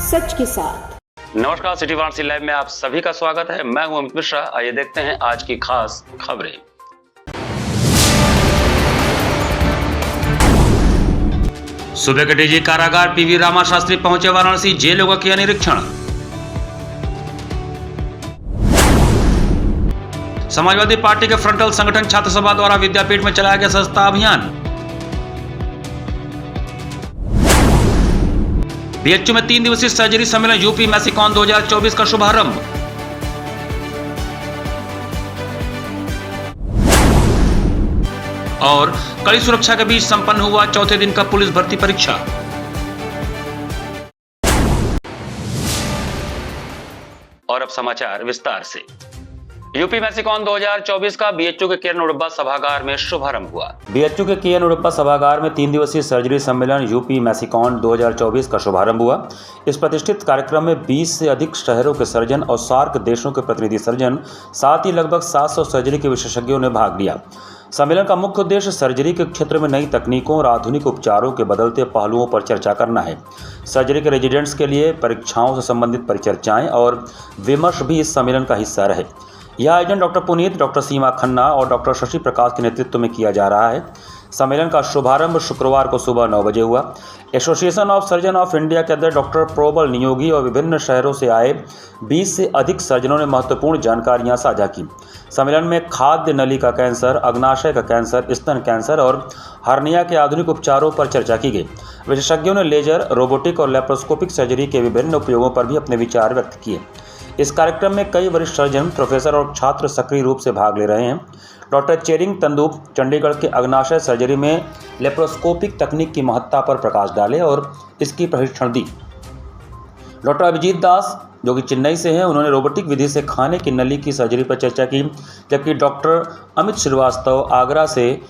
सच के साथ। नमस्कार, सिटी वाराणसी लाइव में आप सभी का स्वागत है। मैं हूं अमित मिश्रा। आइए देखते हैं आज की खास खबरें। सुबह के डीजी कारागार पीवी रामा शास्त्री पहुंचे वाराणसी, जेलों का किया निरीक्षण। समाजवादी पार्टी के फ्रंटल संगठन छात्र सभा द्वारा विद्यापीठ में चलाया गया सस्ता अभियान। बीएचयू में 3 दिवसीय सर्जरी सम्मेलन यूपी मैसिकॉन 2024 का शुभारंभ। और कड़ी सुरक्षा के बीच संपन्न हुआ चौथे दिन का पुलिस भर्ती परीक्षा। और अब समाचार विस्तार से। यूपी मैसिकॉन 2024 का बीएचयू के केएन उडुप्पा सभागार में शुभारंभ हुआ। बीएचयू के केएन उडुप्पा सभागार में 3 दिवसीय सर्जरी सम्मेलन यूपी मैसिकॉन 2024 का शुभारंभ हुआ। इस प्रतिष्ठित कार्यक्रम में 20 से अधिक शहरों के सर्जन और सार्क देशों के प्रतिनिधि सर्जन, साथ ही लगभग 700 सर्जरी के विशेषज्ञों ने भाग लिया। सम्मेलन का मुख्य उद्देश्य सर्जरी के क्षेत्र में नई तकनीकों और आधुनिक उपचारों के बदलते पहलुओं पर चर्चा करना है। सर्जरी के रेजिडेंट्स के लिए परीक्षाओं से संबंधित परिचर्चाएं और विमर्श भी इस सम्मेलन का हिस्सा रहे। यह आयोजन डॉक्टर पुनीत, डॉक्टर सीमा खन्ना और डॉक्टर शशि प्रकाश के नेतृत्व में किया जा रहा है। सम्मेलन का शुभारंभ शुक्रवार को सुबह 9 बजे हुआ। Association of surgeon of India के अध्यक्ष डॉक्टर प्रोबल नियोगी और विभिन्न शहरों से आए 20 से अधिक सर्जनों ने महत्वपूर्ण जानकारियां साझा की। सम्मेलन में खाद्य नली का कैंसर, अग्नाशय का कैंसर, स्तन कैंसर और हर्निया के आधुनिक उपचारों पर चर्चा की गई। विशेषज्ञों ने लेजर, रोबोटिक और लेप्रोस्कोपिक सर्जरी के विभिन्न उपयोगों पर भी अपने विचार व्यक्त किए। इस कार्यक्रम में कई वरिष्ठ सर्जन, प्रोफेसर और छात्र सक्रिय रूप से भाग ले रहे हैं। डॉक्टर चेरिंग तंदूप चंडीगढ़ के अग्नाशय सर्जरी में लेप्रोस्कोपिक तकनीक की महत्ता पर प्रकाश डाले और इसकी प्रशिक्षण दी। डॉक्टर अभिजीत दास जो कि चेन्नई से हैं, उन्होंने रोबोटिक विधि से खाने की नली की सर्जरी पर चर्चा की, जबकि डॉक्टर अमित श्रीवास्तव आगरा से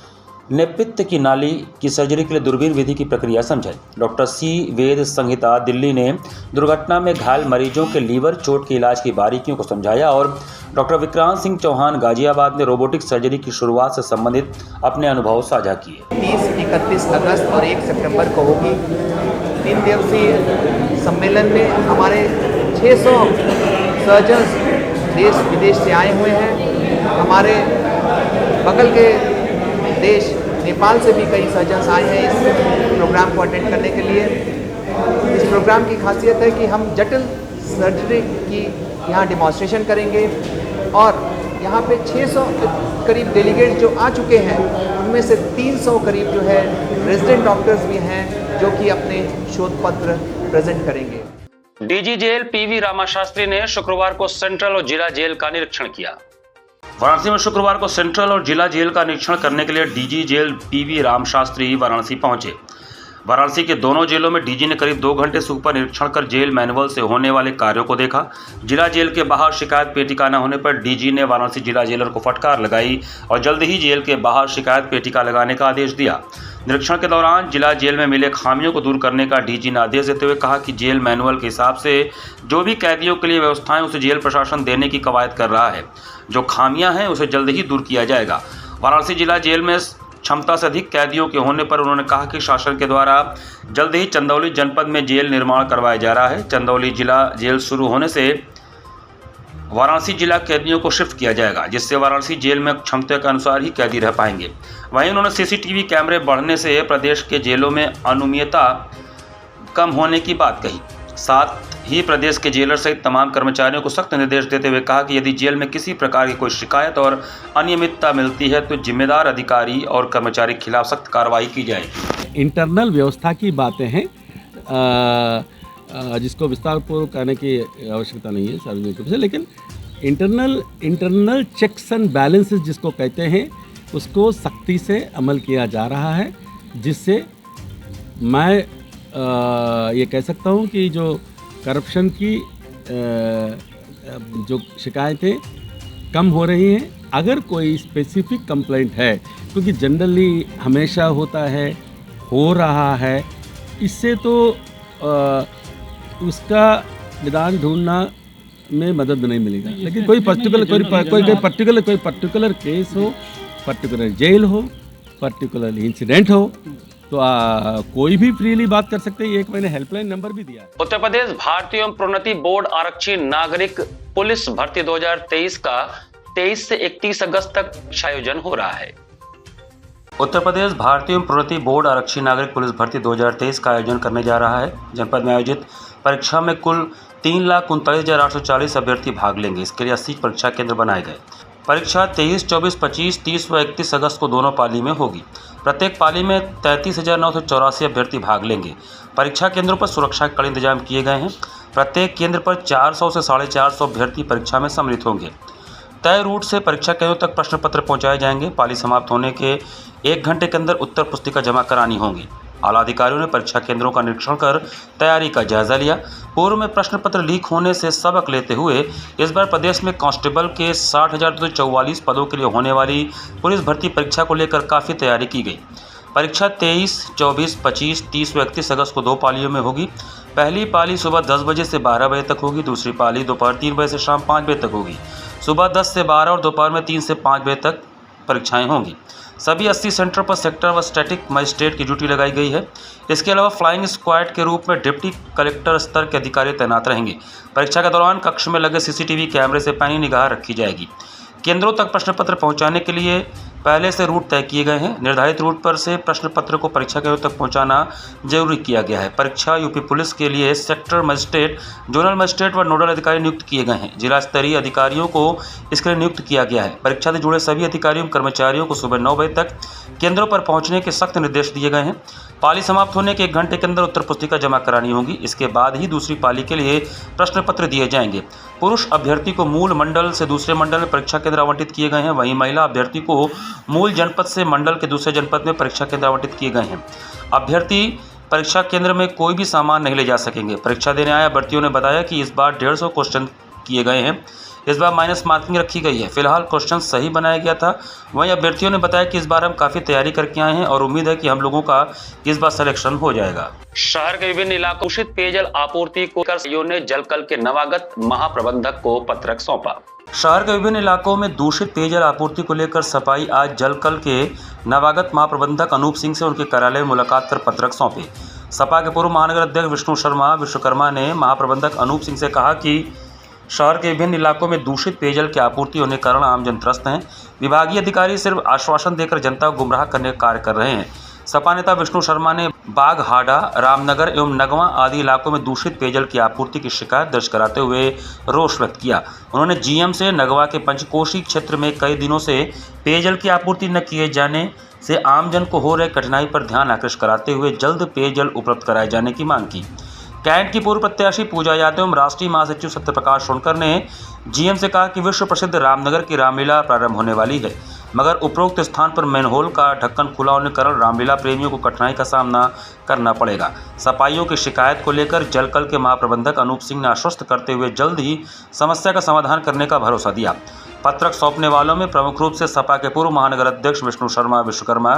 ने पित्त की नाली की सर्जरी के लिए दूरबीन विधि की प्रक्रिया समझाई। डॉक्टर सी वेद संहिता दिल्ली ने दुर्घटना में घायल मरीजों के लीवर चोट के इलाज की बारीकियों को समझाया और डॉक्टर विक्रांत सिंह चौहान गाजियाबाद ने रोबोटिक सर्जरी की शुरुआत से संबंधित अपने अनुभव साझा किए। 30, 31 अगस्त और 1 सितंबर को होगी। 3 दिवसीय सम्मेलन में हमारे 600 सर्जन्स देश विदेश से आए हुए हैं। हमारे बगल के देश नेपाल से भी कई सर्जन्स आए हैं इस प्रोग्राम को अटेंड करने के लिए। इस प्रोग्राम की खासियत है कि हम जटिल सर्जरी की यहाँ डिमॉन्स्ट्रेशन करेंगे और यहाँ पे 600 करीब डेलीगेट्स जो आ चुके हैं, उनमें से 300 करीब जो है रेजिडेंट डॉक्टर्स भी हैं जो कि अपने शोध पत्र प्रेजेंट करेंगे। DG jail PV Rama Shastri ने शुक्रवार को सेंट्रल और जिला जेल का निरीक्षण किया। वाराणसी में शुक्रवार को सेंट्रल और जिला जेल का निरीक्षण करने के लिए DG jail PV Ram Shastri Varanasi पहुंचे। वाराणसी के दोनों जेलों में डीजी ने करीब 2 घंटे से ऊपर निरीक्षण कर जेल मैनुअल से होने वाले कार्यों को देखा। जिला जेल के बाहर शिकायत पेटिका न होने पर डीजी ने वाराणसी जिला जेलर को फटकार लगाई और जल्द ही जेल के बाहर शिकायत पेटिका लगाने का आदेश दिया। निरीक्षण के दौरान जिला जेल में मिले खामियों को दूर करने का डीजी ने आदेश देते हुए कहा कि जेल मैनुअल के हिसाब से जो भी कैदियों के लिए व्यवस्थाएं उसे जेल प्रशासन देने की कवायद कर रहा है। जो खामियां हैं उसे जल्द ही दूर किया जाएगा। वाराणसी जिला जेल में क्षमता से अधिक कैदियों के होने पर उन्होंने कहा कि शासन के द्वारा जल्द ही चंदौली जनपद में जेल निर्माण करवाया जा रहा है। चंदौली जिला जेल शुरू होने से वाराणसी जिला कैदियों को शिफ्ट किया जाएगा, जिससे वाराणसी जेल में क्षमता के अनुसार ही कैदी रह पाएंगे। वहीं उन्होंने सीसीटीवी कैमरे बढ़ने से प्रदेश के जेलों में अनियमितता कम होने की बात कही। साथ ही प्रदेश के जेलर सहित तमाम कर्मचारियों को सख्त निर्देश देते हुए कहा कि यदि जेल में किसी प्रकार की कोई शिकायत और अनियमितता मिलती है तो जिम्मेदार अधिकारी और कर्मचारी के खिलाफ सख्त कार्रवाई की जाएगी। इंटरनल व्यवस्था की बातें हैं जिसको विस्तारपूर्वक कहने की आवश्यकता नहीं है सार्वजनिक रूप से, लेकिन इंटरनल चेक्स एंड बैलेंसेस जिसको कहते हैं उसको सख्ती से अमल किया जा रहा है, जिससे मैं ये कह सकता हूँ कि जो करप्शन की जो शिकायतें कम हो रही हैं। अगर कोई स्पेसिफिक कंप्लेंट है, क्योंकि जनरली हमेशा होता है, हो रहा है, इससे तो उसका निदान ढूंढना में मदद नहीं मिलेगा। लेकिन कोई पर्टिकुलर केस हो, पर्टिकुलर जेल हो, पर्टिकुलर इंसिडेंट हो, तो कोई भी फ्रीली बात कर सकते हैं। एक मैंने हेल्पलाइन नंबर भी दिया है। उत्तर प्रदेश भारतीय एवं प्रोन्नति बोर्ड आरक्षी नागरिक पुलिस भर्ती 2023 का 23 से 31 अगस्त तक आयोजन हो रहा है। उत्तर प्रदेश भारतीय एवं प्रोन्नति बोर्ड आरक्षी नागरिक पुलिस भर्ती 2023 का आयोजन करने जा रहा है। जनपद में आयोजित परीक्षा में कुल 3,39,840 अभ्यर्थी भाग लेंगे। इसके लिए 80 परीक्षा केंद्र बनाए गए। परीक्षा 23, 24, 25, 30 व 31 अगस्त को दोनों पाली में होगी। प्रत्येक पाली में 33,984 अभ्यर्थी भाग लेंगे। परीक्षा केंद्रों पर सुरक्षा के कड़े इंतजाम किए गए हैं। प्रत्येक केंद्र पर 400 से 450 अभ्यर्थी परीक्षा में सम्मिलित होंगे। तय रूट से परीक्षा केंद्रों तक प्रश्न पत्र पहुंचाए जाएंगे। पाली समाप्त होने के 1 घंटे के अंदर उत्तर पुस्तिका जमा करानी होगी। आला अधिकारियों ने परीक्षा केंद्रों का निरीक्षण कर तैयारी का जायजा लिया। पूर्व में प्रश्न पत्र लीक होने से सबक लेते हुए इस बार प्रदेश में कांस्टेबल के 60,244 पदों के लिए होने वाली पुलिस भर्ती परीक्षा को लेकर काफ़ी तैयारी की गई। परीक्षा 23, 24, 25, 30 व 31 अगस्त को 2 पालियों में होगी। पहली पाली सुबह 10 बजे से 12 बजे तक होगी। दूसरी पाली दोपहर 3 बजे से शाम 5 बजे तक होगी। सुबह 10 से 12 और दोपहर में 3 से 5 बजे तक परीक्षाएं होंगी। सभी 80 सेंटर पर सेक्टर व स्टैटिक मजिस्ट्रेट की ड्यूटी लगाई गई है। इसके अलावा फ्लाइंग स्क्वाड के रूप में डिप्टी कलेक्टर स्तर के अधिकारी तैनात रहेंगे। परीक्षा के दौरान कक्ष में लगे सीसीटीवी कैमरे से पैनी निगाह रखी जाएगी। केंद्रों तक प्रश्न पत्र पहुंचाने के लिए पहले से रूट तय किए गए हैं। निर्धारित रूट पर से प्रश्न पत्र को परीक्षा केंद्रों तक पहुंचाना जरूरी किया गया है। परीक्षा यूपी पुलिस के लिए सेक्टर मजिस्ट्रेट, जोनल मजिस्ट्रेट व नोडल अधिकारी नियुक्त किए गए हैं। जिला स्तरीय अधिकारियों को इसके लिए नियुक्त किया गया है। परीक्षा से जुड़े सभी अधिकारियों कर्मचारियों को सुबह 9 बजे तक केंद्रों पर पहुंचने के सख्त निर्देश दिए गए हैं। पाली समाप्त होने के 1 घंटे के अंदर उत्तर पुस्तिका जमा करानी होगी। इसके बाद ही दूसरी पाली के लिए प्रश्न पत्र दिए जाएंगे। पुरुष अभ्यर्थी को मूल मंडल से दूसरे मंडल में परीक्षा केंद्र आवंटित किए गए हैं। वहीं महिला अभ्यर्थी को मूल जनपद से मंडल के दूसरे जनपद में परीक्षा केंद्र आवंटित किए गए हैं। अभ्यर्थी परीक्षा केंद्र में कोई भी सामान नहीं ले जा सकेंगे। परीक्षा देने आए अभ्यर्थियों ने बताया कि इस बार 150 क्वेश्चन किए गए हैं। इस बार माइनस मार्किंग रखी गई है। फिलहाल क्वेश्चन सही बनाया गया था। वहीं अभ्यर्थियों ने बताया कि इस बार हम काफ़ी तैयारी करके आए हैं और उम्मीद है कि हम लोगों का इस बार सिलेक्शन हो जाएगा। शहर के विभिन्न इलाकों में दूषित पेयजल आपूर्ति को लेकर ने जलकल के नवागत महाप्रबंधक को पत्रक सौंपा। शहर के विभिन्न इलाकों में दूषित पेयजल आपूर्ति को लेकर सफाई आज जलकल के नवागत महाप्रबंधक अनूप सिंह से उनके कार्यालय में मुलाकात कर पत्रक सौंपे। सपा के पूर्व महानगर अध्यक्ष विष्णु शर्मा विश्वकर्मा ने महाप्रबंधक अनूप सिंह से कहा कि शहर के विभिन्न इलाकों में दूषित पेयजल की आपूर्ति होने के कारण आमजन त्रस्त हैं। विभागीय अधिकारी सिर्फ आश्वासन देकर जनता को गुमराह करने का कार्य कर रहे हैं। सपा नेता विष्णु शर्मा ने बागहाड़ा, रामनगर एवं नगवा आदि इलाकों में दूषित पेयजल की आपूर्ति की शिकायत दर्ज कराते हुए रोष व्यक्त किया। उन्होंने जीएम से नगवा के पंचकोशी क्षेत्र में कई दिनों से पेयजल की आपूर्ति न किए जाने से आमजन को हो रहे कठिनाई पर ध्यान आकृष्ट कराते हुए जल्द पेयजल उपलब्ध कराए जाने की मांग की। कैंट की पूर्व प्रत्याशी पूजा यादव एवं राष्ट्रीय महासचिव सत्यप्रकाश सोनकर ने जीएम से कहा कि विश्व प्रसिद्ध रामनगर की रामलीला प्रारंभ होने वाली है, मगर उपरोक्त स्थान पर मैनहोल का ढक्कन खुला होने के कारण रामलीला प्रेमियों को कठिनाई का सामना करना पड़ेगा। सफाइयों की शिकायत को लेकर जलकल के महाप्रबंधक अनूप सिंह ने आश्वस्त करते हुए जल्द ही समस्या का समाधान करने का भरोसा दिया। पत्रक सौंपने वालों में प्रमुख रूप से सपा के पूर्व महानगर अध्यक्ष विष्णु शर्मा विश्वकर्मा,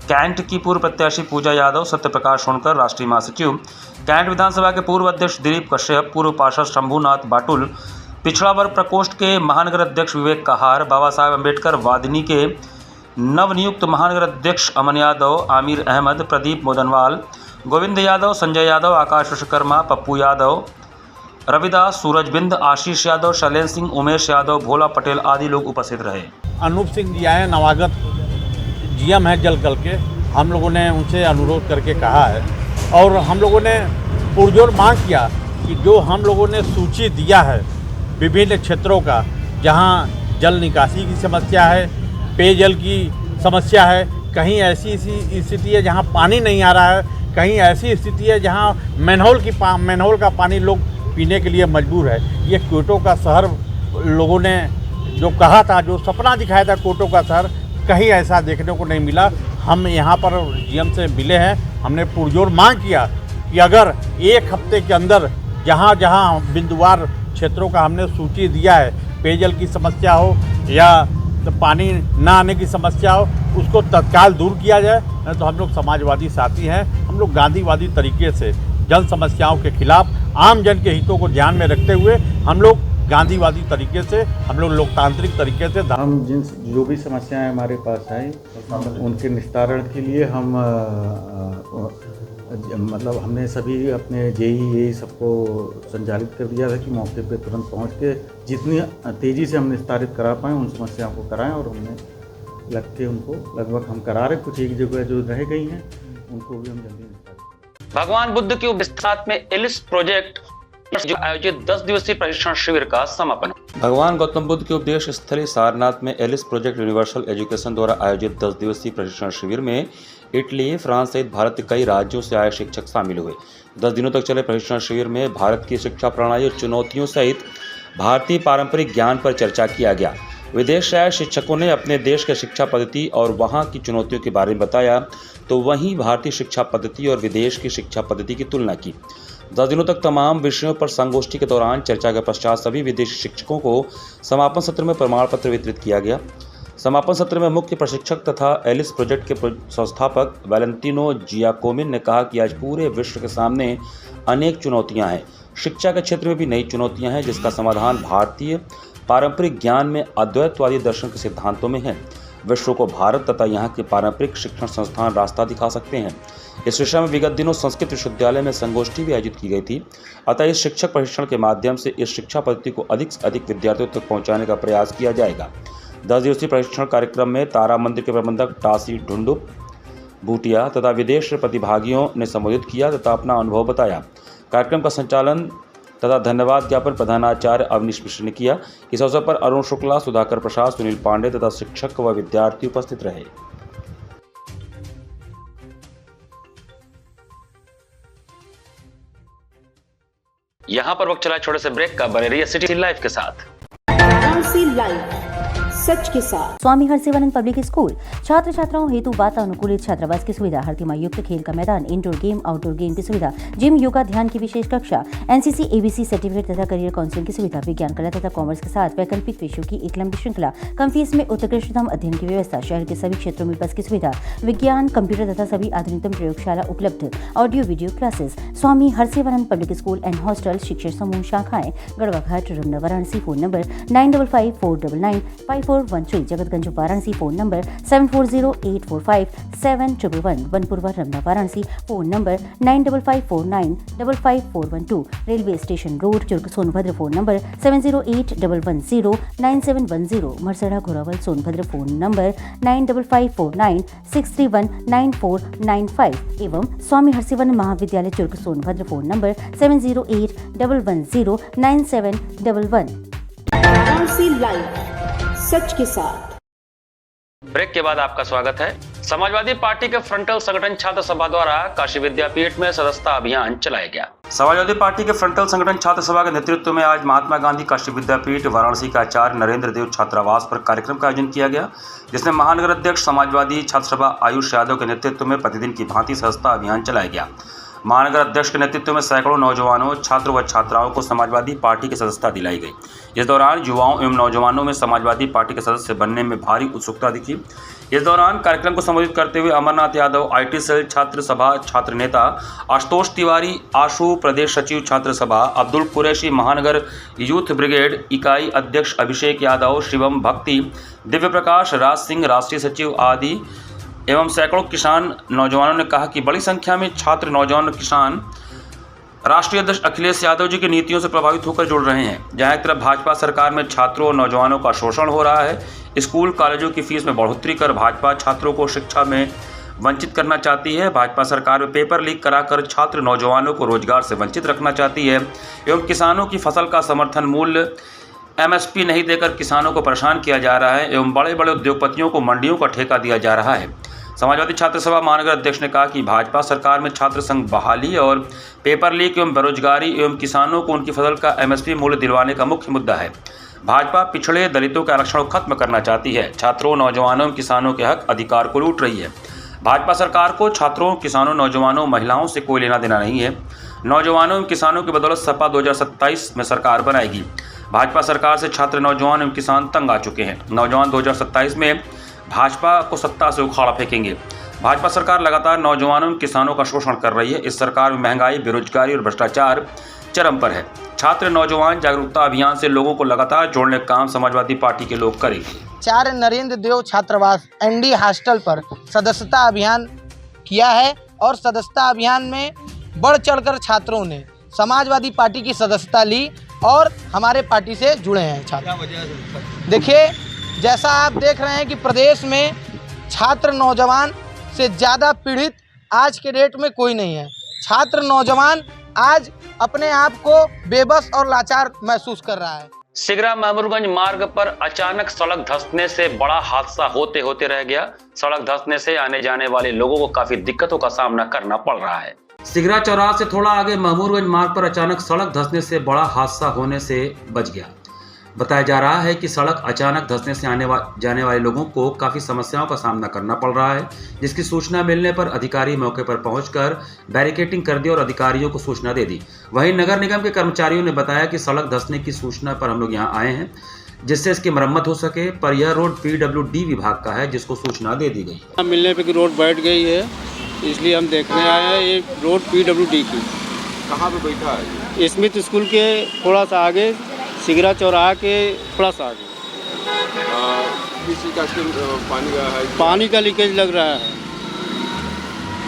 कैंट की पूर्व प्रत्याशी पूजा यादव, सत्यप्रकाश सोनकर, राष्ट्रीय महासचिव, कैंट विधानसभा के पूर्व अध्यक्ष दिलीप कश्यप, पूर्व पार्षद शंभूनाथ बाटुल, पिछड़ा वर्ग प्रकोष्ठ के महानगर अध्यक्ष विवेक कहार, बाबा साहेब अम्बेडकर वादिनी के नवनियुक्त महानगर अध्यक्ष अमन यादव, आमिर अहमद, प्रदीप मोदनवाल, गोविंद यादव, संजय यादव, आकाश विश्वकर्मा, पप्पू यादव, रविदास, सूरजबिंद, आशीष यादव, शैलेंद्र सिंह, उमेश यादव, भोला पटेल आदि लोग उपस्थित रहे। अनूप सिंह जी आए, नवागत जीएम है जलकल के। हम लोगों ने उनसे अनुरोध करके कहा है और हम लोगों ने पुरजोर मांग किया कि जो हम लोगों ने सूची दिया है विभिन्न क्षेत्रों का, जहां जल निकासी की समस्या है, पेयजल की समस्या है, कहीं ऐसी स्थिति है जहां पानी नहीं आ रहा है, कहीं ऐसी स्थिति है जहां मैनहोल का पानी लोग पीने के लिए मजबूर है। ये क्योटो का शहर लोगों ने जो कहा था, जो सपना दिखाया था क्योटो का शहर, कहीं ऐसा देखने को नहीं मिला। हम यहाँ पर जीएम से मिले हैं, हमने पुरजोर मांग किया कि अगर 1 हफ्ते के अंदर जहाँ जहाँ बिंदुवार क्षेत्रों का हमने सूची दिया है, पेयजल की समस्या हो या पानी ना आने की समस्या हो, उसको तत्काल दूर किया जाए। तो हम लोग समाजवादी साथी हैं, हम लोग गांधीवादी तरीके से जल समस्याओं के खिलाफ आम जन के हितों को ध्यान में रखते हुए हम लोग गांधीवादी तरीके से, हम लोग लोकतांत्रिक तरीके से हम जो भी समस्याएं हमारे पास आए उनके निस्तारण के लिए हम मतलब हमने सभी अपने जेई सबको संचालित कर दिया था कि मौके पे तुरंत पहुंच के जितनी तेज़ी से हम निस्तारित करा पाएँ उन समस्याओं को कराएं, और हमने लग के उनको लगभग हम करा रहे। कुछ एक जगह जो रह गई हैं उनको भी हम जल्दी निस्तारित। भगवान बुद्ध के उपस्थान में एलिस प्रोजेक्ट जो आयोजित 10 दिवसीय प्रशिक्षण शिविर का समापन। भगवान गौतम बुद्ध के उपदेश स्थली सारनाथ में एलिस प्रोजेक्ट यूनिवर्सल एजुकेशन द्वारा आयोजित 10 दिवसीय प्रशिक्षण शिविर में इटली, फ्रांस सहित भारत के कई राज्यों से आए शिक्षक शामिल हुए। 10 दिनों तक चले प्रशिक्षण शिविर में भारत की शिक्षा प्रणाली और चुनौतियों सहित भारतीय पारंपरिक ज्ञान पर चर्चा किया गया। विदेश से आए शिक्षकों ने अपने देश के शिक्षा पद्धति और वहां की चुनौतियों के बारे में बताया, तो वहीं भारतीय शिक्षा पद्धति और विदेश की शिक्षा पद्धति की तुलना की। 10 दिनों तक तमाम विषयों पर संगोष्ठी के दौरान चर्चा के पश्चात सभी विदेशी शिक्षकों को समापन सत्र में प्रमाण पत्र वितरित किया गया। समापन सत्र में मुख्य प्रशिक्षक तथा एलिस प्रोजेक्ट के संस्थापक वैलेंटिनो जियाकोमिन ने कहा कि आज पूरे विश्व के सामने अनेक चुनौतियां हैं। शिक्षा के क्षेत्र में भी नई चुनौतियां हैं, जिसका समाधान भारतीय पारंपरिक ज्ञान में अद्वैतवादी दर्शन के सिद्धांतों में है। विश्व को भारत तथा यहाँ के पारंपरिक शिक्षण संस्थान रास्ता दिखा सकते हैं। इस विषय में विगत दिनों संस्कृत विश्वविद्यालय में संगोष्ठी भी आयोजित की गई थी। अतः इस शिक्षक प्रशिक्षण के माध्यम से इस शिक्षा पद्धति को अधिक से अधिक विद्यार्थियों तक पहुँचाने का प्रयास किया जाएगा। 10 दिवसीय प्रशिक्षण कार्यक्रम में तारा मंदिर के प्रबंधक टासी ढुंडुप भूटिया तथा विदेश प्रतिभागियों ने संबोधित किया तथा अपना अनुभव बताया। कार्यक्रम का संचालन तथा धन्यवाद ज्ञापन प्रधानाचार्य अवनीश मिश्र ने किया। इस अवसर पर अरुण शुक्ला, सुधाकर प्रसाद, सुनील पांडे तथा शिक्षक व विद्यार्थी उपस्थित रहे। यहाँ पर वक्त चला छोटे से ब्रेक का। बने रहिए सिटी लाइव के साथ। वाराणसी लाइव सच के साथ। स्वामी हरसिवानंद पब्लिक स्कूल छात्र छात्राओं हेतु वातानुकूलित छात्रावास की सुविधा, हरतिमा युक्त खेल का मैदान, इंडोर गेम आउटडोर गेम की सुविधा, जिम, योगा, ध्यान की विशेष कक्षा, एनसीसी एबीसी सर्टिफिकेट तथा करियर काउंसलिंग की सुविधा, विज्ञान, कला तथा कॉमर्स के साथ वैकल्पिक विषयों की एक लंबी श्रृंखला, कम फीस में उत्कृष्टतम अध्ययन की व्यवस्था, शहर के सभी क्षेत्रों में बस की सुविधा, विज्ञान, कंप्यूटर तथा सभी आधुनिकतम प्रयोगशाला उपलब्ध, audio video classes. Swami Harsivanand public school and hostel, शिक्षण समूह शाखाएं Garhwa Ghat, Ramna, Varanasi. Phone number 9554995413, Jagatganj Varanasi. Phone number 7408457111, Banpurwa, Ramna, Varanasi. Phone number 9554955412, railway station road, Churk, Sonbhadra. Phone number 7081109710, Marsara, Ghorawal, Sonbhadra. Phone number 954963199495 एवं स्वामी हरसिवानंद महाविद्यालय, Churk, Sonbhadra. Phone number 7081109711। Varanasi live सच के साथ। ब्रेक के बाद आपका स्वागत है। समाजवादी पार्टी के फ्रंटल संगठन छात्र सभा द्वारा काशी विद्यापीठ में सदस्यता अभियान चलाया गया। समाजवादी पार्टी के फ्रंटल संगठन छात्र सभा के नेतृत्व में आज महात्मा गांधी काशी विद्यापीठ वाराणसी का आचार्य नरेंद्र देव छात्रावास पर कार्यक्रम का आयोजन किया गया, जिसमें महानगर अध्यक्ष समाजवादी छात्र सभा आयुष यादव के नेतृत्व में प्रतिदिन की भांति सदस्यता अभियान चलाया गया। महानगर अध्यक्ष के नेतृत्व में सैकड़ों नौजवानों, छात्रों व छात्राओं को समाजवादी पार्टी की सदस्यता दिलाई गई। इस दौरान युवाओं एवं नौजवानों में समाजवादी पार्टी के सदस्य बनने में भारी उत्सुकता दिखी। इस दौरान कार्यक्रम को संबोधित करते हुए अमरनाथ यादव, आईटी सेल छात्र सभा छात्र नेता आशुतोष तिवारी, आशु प्रदेश सचिव छात्र सभा, अब्दुल कुरैशी महानगर यूथ ब्रिगेड इकाई अध्यक्ष अभिषेक यादव, शिवम भक्ति, दिव्य प्रकाश, राज सिंह राष्ट्रीय सचिव आदि एवं सैकड़ों किसान नौजवानों ने कहा कि बड़ी संख्या में छात्र, नौजवान, किसान राष्ट्रीय अध्यक्ष अखिलेश यादव जी की नीतियों से प्रभावित होकर जुड़ रहे हैं। जहां एक तरफ भाजपा सरकार में छात्रों और नौजवानों का शोषण हो रहा है, स्कूल कॉलेजों की फीस में बढ़ोतरी कर भाजपा छात्रों को शिक्षा में वंचित करना चाहती है। भाजपा सरकार में पेपर लीक कराकर छात्र नौजवानों को रोजगार से वंचित रखना चाहती है एवं किसानों की फसल का समर्थन मूल्य MSP नहीं देकर किसानों को परेशान किया जा रहा है एवं बड़े बड़े उद्योगपतियों को मंडियों का ठेका दिया जा रहा है। समाजवादी छात्र सभा महानगर अध्यक्ष ने कहा कि भाजपा सरकार में छात्र संघ बहाली और पेपर लीक एवं बेरोजगारी एवं किसानों को उनकी फसल का MSP मूल्य दिलवाने का मुख्य मुद्दा है। भाजपा पिछड़े दलितों के आरक्षण को खत्म करना चाहती है, छात्रों, नौजवानों एवं किसानों के हक अधिकार को लूट रही है। भाजपा सरकार को छात्रों, किसानों, नौजवानों, महिलाओं से कोई लेना देना नहीं है। नौजवानों एवं किसानों की बदौलत सपा 2027 में सरकार बनाएगी। भाजपा सरकार से छात्र, नौजवान एवं किसान तंग आ चुके हैं। नौजवान 2027 में भाजपा को सत्ता से उखाड़ फेंकेंगे। भाजपा सरकार लगातार नौजवानों एवं किसानों का शोषण कर रही है। इस सरकार में महंगाई, बेरोजगारी और भ्रष्टाचार चरम पर है। छात्र नौजवान जागरूकता अभियान से लोगों को लगातार जोड़ने का काम समाजवादी पार्टी के लोग करेंगे। 4 नरेंद्र देव छात्रावास एनडी हॉस्टल पर सदस्यता अभियान किया है और सदस्यता अभियान में बढ़ चढ़कर छात्रों ने समाजवादी पार्टी की सदस्यता ली और हमारे पार्टी से जुड़े हैं छात्र। देखिए, जैसा आप देख रहे हैं कि प्रदेश में छात्र नौजवान से ज़्यादा पीड़ित आज के डेट में कोई नहीं है। छात्र नौजवान आज अपने आप को बेबस और लाचार महसूस कर रहा है। सिगरा महमूदगंज मार्ग पर अचानक सड़क धंसने से बड़ा हादसा होते होते रह गया। सड़क धंसने से आने जाने वाले लोगों को काफी दिक्कतों का सामना करना पड़ रहा है। सिगरा चौराहा से थोड़ा आगे महमूदगंज मार्ग पर अचानक सड़क धंसने से बड़ा हादसा होने से बच गया। बताया जा रहा है कि सड़क अचानक धंसने से जाने वाले लोगों को काफ़ी समस्याओं का सामना करना पड़ रहा है, जिसकी सूचना मिलने पर अधिकारी मौके पर पहुंचकर बैरिकेडिंग कर दी और अधिकारियों को सूचना दे दी। वहीं नगर निगम के कर्मचारियों ने बताया कि सड़क धंसने की सूचना पर हम लोग यहां आए हैं जिससे इसकी मरम्मत हो सके, पर यह रोड PWD विभाग का है जिसको सूचना दे दी गई। मिलने पर रोड बैठ गई है, इसलिए हम देखने आए हैं। ये रोड PWD की कहाँ पे बैठा है? स्मिथ स्कूल के थोड़ा सा आगे, सिगरा चौराहा के प्लस आगे। किसी का पानी का है? पानी का लीकेज लग रहा है।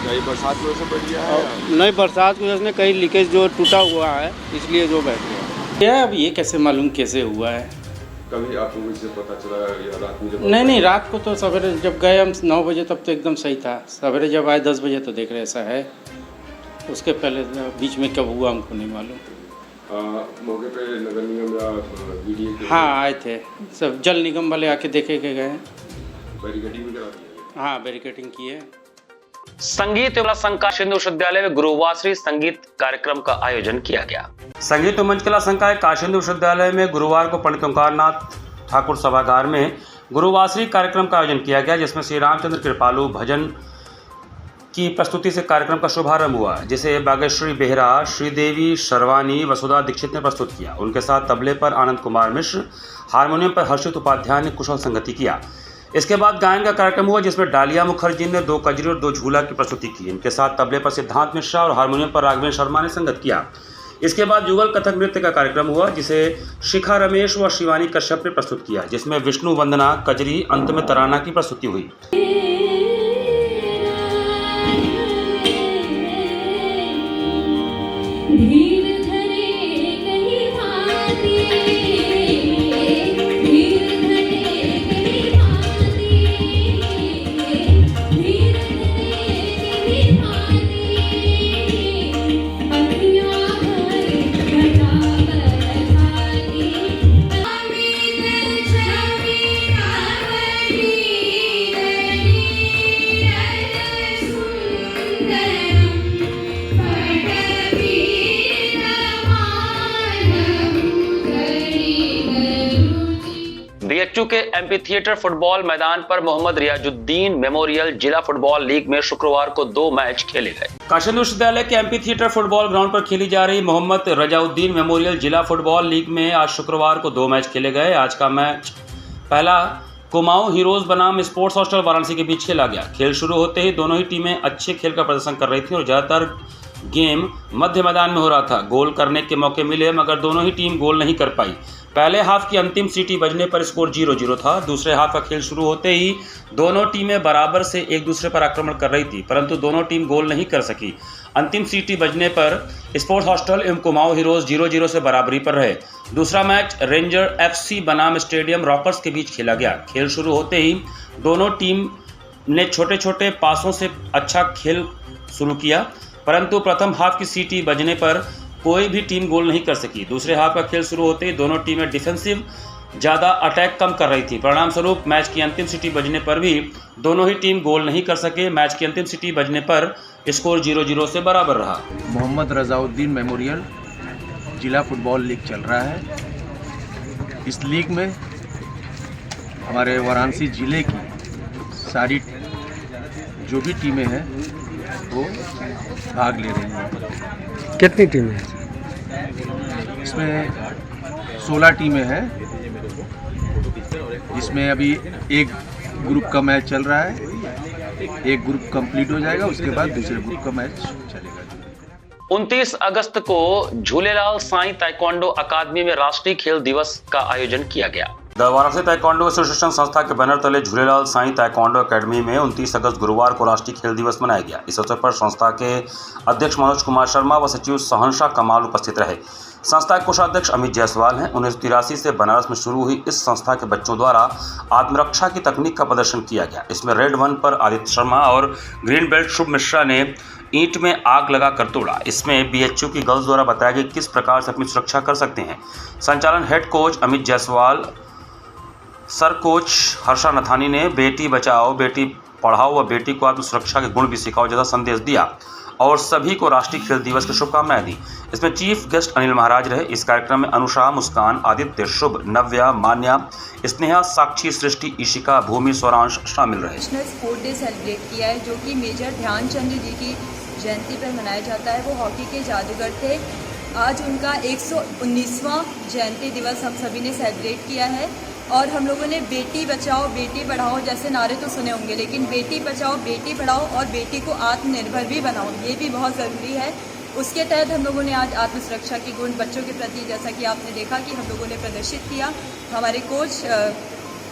कहीं बरसात की वजह से बैठ गया है? नहीं, बरसात की वजह से कहीं लीकेज जो टूटा हुआ है, इसलिए जो बैठ गया है। अब ये कैसे मालूम कैसे हुआ है? कभी आपको इससे पता चला या रात में? नहीं, रात को तो सवेरे जब गए हम 9 बजे तब तो एकदम सही था। सवेरे जब आए 10 बजे तो देख रहे ऐसा है। उसके पहले बीच में कब हुआ हमको नहीं मालूम। मौके पे नगर निगम या BDA? हाँ, आए थे सब, जल निगम वाले आके देखे के गए। बैरिकेडिंग भी करा दी? हाँ, बैरिकेडिंग की है। संगीत कला संघ काशीन्द्र विश्वविद्यालय में गुरुवासरी संगीत कार्यक्रम का आयोजन किया गया। संगीत एवं कला संघ काशीन्द्र विश्वविद्यालय में गुरुवार को पंडित ओंकारनाथ ठाकुर सभागार में गुरुवासरी कार्यक्रम का आयोजन किया गया, जिसमें श्री रामचंद्र कृपालु भजन की प्रस्तुति से कार्यक्रम का शुभारंभ हुआ, जिसे बागेश्वरी बेहरा, श्रीदेवी शर्वानी, वसुधा दीक्षित ने प्रस्तुत किया। उनके साथ तबले पर आनंद कुमार मिश्र, हारमोनियम पर हर्षित उपाध्याय ने कुशल संगति किया। इसके बाद गायन का कार्यक्रम हुआ, जिसमें डालिया मुखर्जी ने 2 कजरी और 2 झूला की प्रस्तुति की। इनके साथ तबले पर सिद्धांत मिश्रा और हारमोनियम पर राघवेंद्र शर्मा ने संगत किया। इसके बाद युगल कथक नृत्य का कार्यक्रम हुआ, जिसे शिखा रमेश व शिवानी कश्यप ने प्रस्तुत किया, जिसमें विष्णु वंदना, कजरी, अंत में तराना की प्रस्तुति हुई। बीएचयू के एमपी थिएटर फुटबॉल मैदान पर मोहम्मद रियाजुद्दीन मेमोरियल जिला फुटबॉल लीग में शुक्रवार को 2 मैच खेले गए। काशीन्द्र विश्वविद्यालय के एमपी थिएटर फुटबॉल ग्राउंड पर खेली जा रही मोहम्मद रियाजुद्दीन मेमोरियल जिला फुटबॉल लीग में आज शुक्रवार को 2 मैच खेले गए। आज का मैच पहला कुमाऊं हीरोज बनाम स्पोर्ट्स हॉस्टल वाराणसी के बीच खेला गया। खेल शुरू होते ही दोनों ही टीमें अच्छे खेल का प्रदर्शन कर रही थी और ज्यादातर गेम मध्य मैदान में हो रहा था। गोल करने के मौके मिले, मगर दोनों ही टीम गोल नहीं कर पाई। पहले हाफ की अंतिम सीटी बजने पर स्कोर 0-0 था। दूसरे हाफ का खेल शुरू होते ही दोनों टीमें बराबर से एक दूसरे पर आक्रमण कर रही थी, परंतु दोनों टीम गोल नहीं कर सकी। अंतिम सीटी बजने पर स्पोर्ट्स हॉस्टल एवं कुमाऊं हीरोज 0-0 से बराबरी पर रहे। दूसरा मैच रेंजर FC बनाम स्टेडियम रॉकर्स के बीच खेला गया। खेल शुरू होते ही दोनों टीम ने छोटे छोटे पासों से अच्छा खेल शुरू किया, परंतु प्रथम हाफ की सीटी बजने पर कोई भी टीम गोल नहीं कर सकी। दूसरे हाफ का खेल शुरू होते ही दोनों टीमें डिफेंसिव ज़्यादा अटैक कम कर रही थी। परिणाम स्वरूप मैच की अंतिम सीटी बजने पर भी दोनों ही टीम गोल नहीं कर सके। मैच की अंतिम सीटी बजने पर स्कोर 0-0 से बराबर रहा। मोहम्मद रियाजुद्दीन मेमोरियल जिला फुटबॉल लीग चल रहा है। इस लीग में हमारे वाराणसी जिले की सारी जो भी टीमें हैं वो भाग ले रही हैं। कितनी टीमें हैं इसमें? 16 टीमें हैं, जिसमें अभी एक ग्रुप का मैच चल रहा है। एक ग्रुप कंप्लीट हो जाएगा, उसके बाद दूसरे ग्रुप का मैच चलेगा। 29 अगस्त को झूलेलाल साईं ताइक्वांडो अकादमी में राष्ट्रीय खेल दिवस का आयोजन किया गया। वाराणसी ताइक्वांडो एसोसिएशन संस्था के बैनर तले झूलेलाल साईं ताइक्वांडो अकादमी में 29 अगस्त गुरुवार को राष्ट्रीय खेल दिवस मनाया गया। इस अवसर पर संस्था के अध्यक्ष मनोज कुमार शर्मा व सचिव सहनशाह कमाल उपस्थित रहे। संस्था के कोषाध्यक्ष अमित जायसवाल हैं। 1983 से बनारस में शुरू हुई इस संस्था के बच्चों द्वारा आत्मरक्षा की तकनीक का प्रदर्शन किया गया। इसमें रेड 1 पर आदित्य शर्मा और ग्रीन बेल्ट शुभ मिश्रा ने ईंट में आग लगाकर तोड़ा। इसमें बीएचयू की गर्ल्स द्वारा बताया गया किस प्रकार से अपनी सुरक्षा कर सकते हैं। संचालन head coach Amit Jaiswal, sir coach Harsha Nathani ने बेटी बचाओ बेटी पढ़ाओ व बेटी को आत्मसुरक्षा के गुण भी सिखाओ जैसा संदेश दिया और सभी को राष्ट्रीय खेल दिवस की शुभकामनाएं दी। इसमें चीफ गेस्ट अनिल महाराज रहे। इस कार्यक्रम में अनुषा, मुस्कान, आदित्य, शुभ, नव्या, मान्या, स्नेहा, साक्षी, सृष्टि, ईशिका, भूमि, स्वरांश शामिल रहे। नेशनल स्पोर्ट डे सेलिब्रेट किया है जो कि मेजर ध्यानचंद जी की जयंती पर मनाया जाता है। वो हॉकी के जादूगर थे। आज उनका 119वां जयंती दिवस हम सभी ने सेलिब्रेट किया है और हम लोगों ने बेटी बचाओ बेटी पढ़ाओ जैसे नारे तो सुने होंगे, लेकिन बेटी बचाओ बेटी पढ़ाओ और बेटी को आत्मनिर्भर भी बनाओ, ये भी बहुत ज़रूरी है। उसके तहत हम लोगों ने आज आत्मसुरक्षा के गुण बच्चों के प्रति, जैसा कि आपने देखा कि हम लोगों ने प्रदर्शित किया। हमारे कोच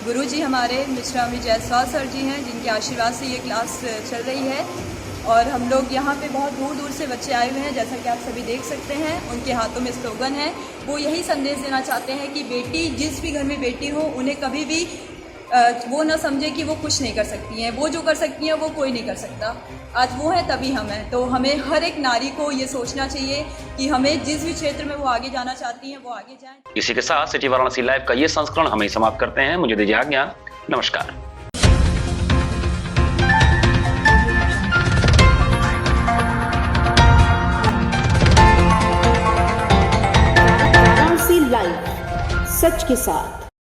गुरुजी हमारे मिस्टर अमित जायसवाल सर जी हैं, जिनके आशीर्वाद से ये क्लास चल रही है और हम लोग यहाँ पे बहुत दूर दूर से बच्चे आए हुए हैं, जैसा कि आप सभी देख सकते हैं। उनके हाथों में स्लोगन है। वो यही संदेश देना चाहते हैं कि बेटी, जिस भी घर में बेटी हो, उन्हें कभी भी वो ना समझे कि वो कुछ नहीं कर सकती हैं। वो जो कर सकती हैं वो कोई नहीं कर सकता। आज वो है तभी हम हैं। तो हमें हर एक नारी को ये सोचना चाहिए कि हमें जिस भी क्षेत्र में वो आगे जाना चाहती हैं वो आगे जाएं। इसी के साथ सिटी वाराणसी लाइव का ये संस्करण हम समाप्त करते हैं। मुझे दीजिए आज्ञा। नमस्कार। लाइव सच के साथ।